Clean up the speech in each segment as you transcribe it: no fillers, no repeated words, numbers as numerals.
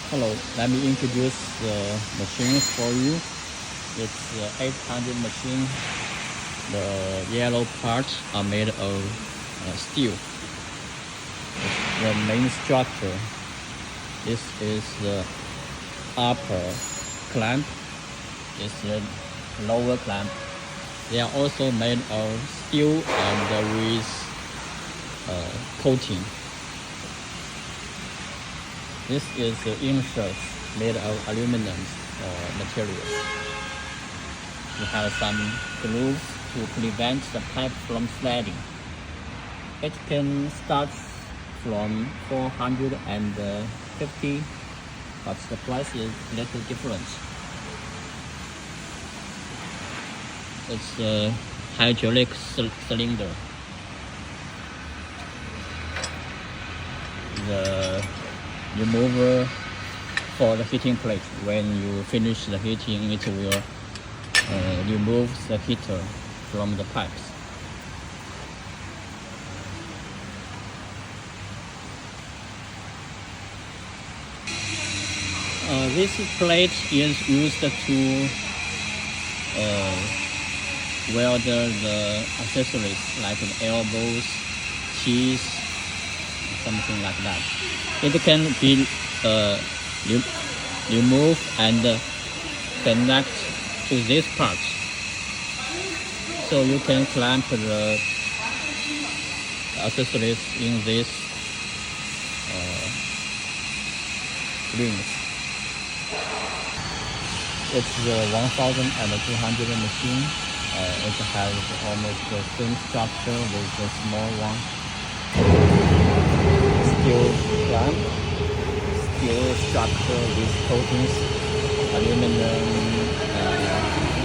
Hello, let me introduce the machines for you. It's 800 machine. The yellow parts are made of steel. It's the main structure. This is the upper clamp. This is the lower clamp. They are also made of steel and with coating. This is the insert made of aluminum material. We have some grooves to prevent the pipe from sliding. It can start from 450, but the price is a little different. It's a hydraulic cylinder. The remover for the heating plate. When you finish the heating, it will remove the heater from the pipes. This plate is used to weld the accessories like the elbows, keys, something like that. It can be removed and connect to this part. So you can clamp the accessories in this rings. It's the 1200 machine. It has almost the same structure with the small one. Steel clamp, steel structure with coatings, aluminum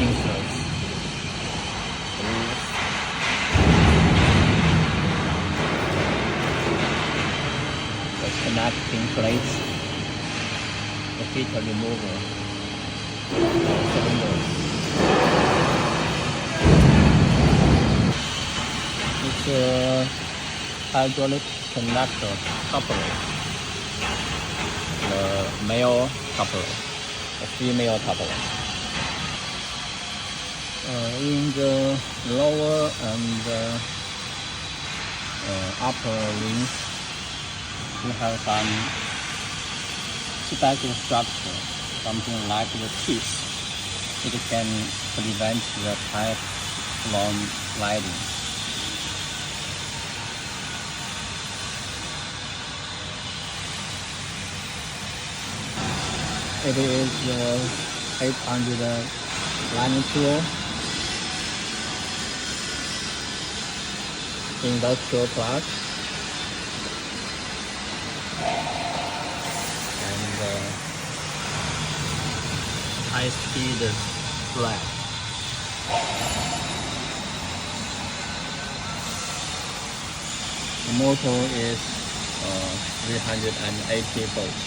inserts. The connecting plates, the heater remover, cylinders. It's a hydraulic connector coupler, the male coupler, the female coupler. In the lower and upper rings, we have some special structure, something like the teeth. It can prevent the pipe from sliding. It is the 800 lining tool, industrial part, and high-speed thread. The motor is 380 volts.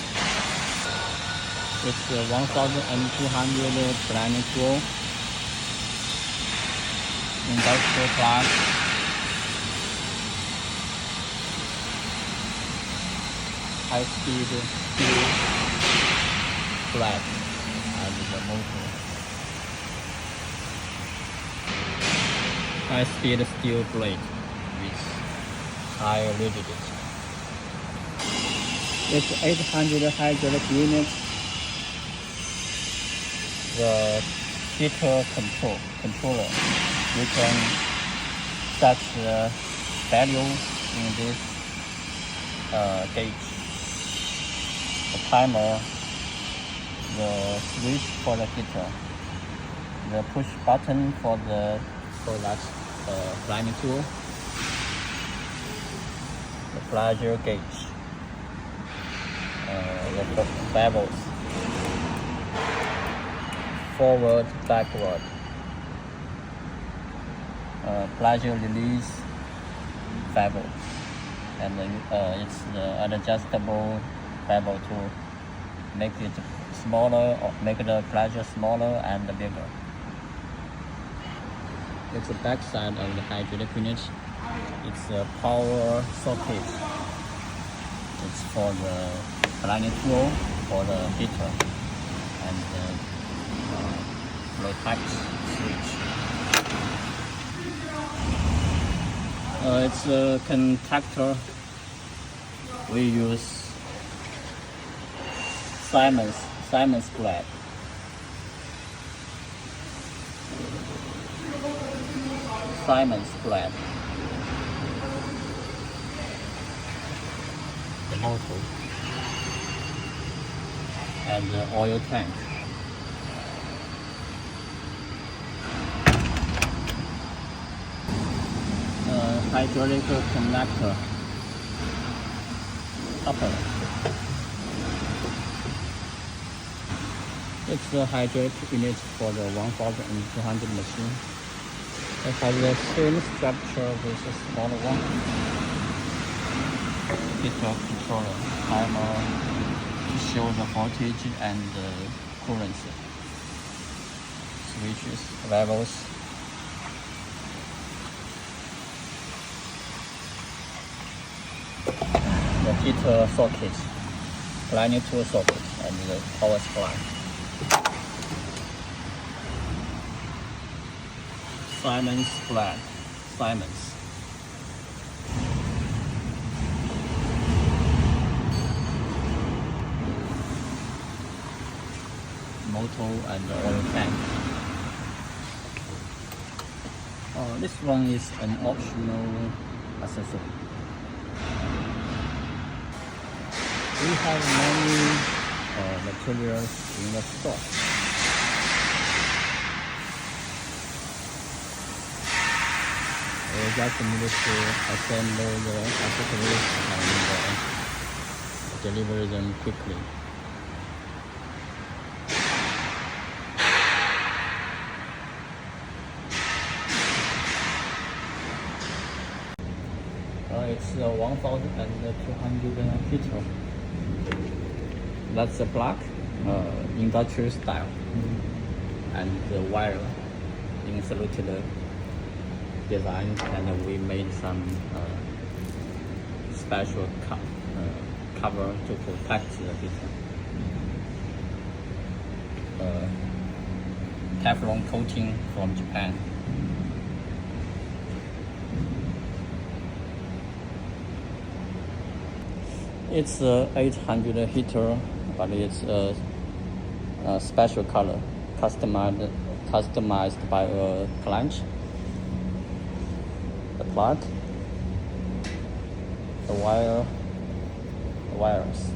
It's 1200 planing tool, industrial class, high-speed steel thread and the motor. High-speed steel plate with high rigidity. It's 800 hydraulic unit. The heater controller. You can set the value in this gauge. The timer, the switch for the heater, the push button for that lining tool, the pleasure gauge, the bevels. Forward, backward, pleasure release bevel, and it's an adjustable bevel to make it smaller or make the pleasure smaller and bigger. It's the back side of the hydraulic unit. It's a power socket. It's for the lining tool. for the heater and protect switch. It's a contactor. We use Siemens blade. Siemens blade. The motor and the oil tank. Hydraulic connector. Upper. It's a hydraulic unit for the 1200 machine. It has the same structure with a smaller one. Heater controller, timer to show the voltage and the current. Switches, levels. The heater socket, line 2 socket, and the power supply. Siemens flag, Siemens. Motor and oil tank. This one is an optional accessory. We have many materials in the store. We just need to assemble the accessories and deliver them quickly. It's a 1200 heater. That's the black, industrial style, and the wire insulated design, and we made some special cover to protect the heater. Teflon coating from Japan. It's a 800 heater, but it's a special color, customized by a client. The plug, the wires.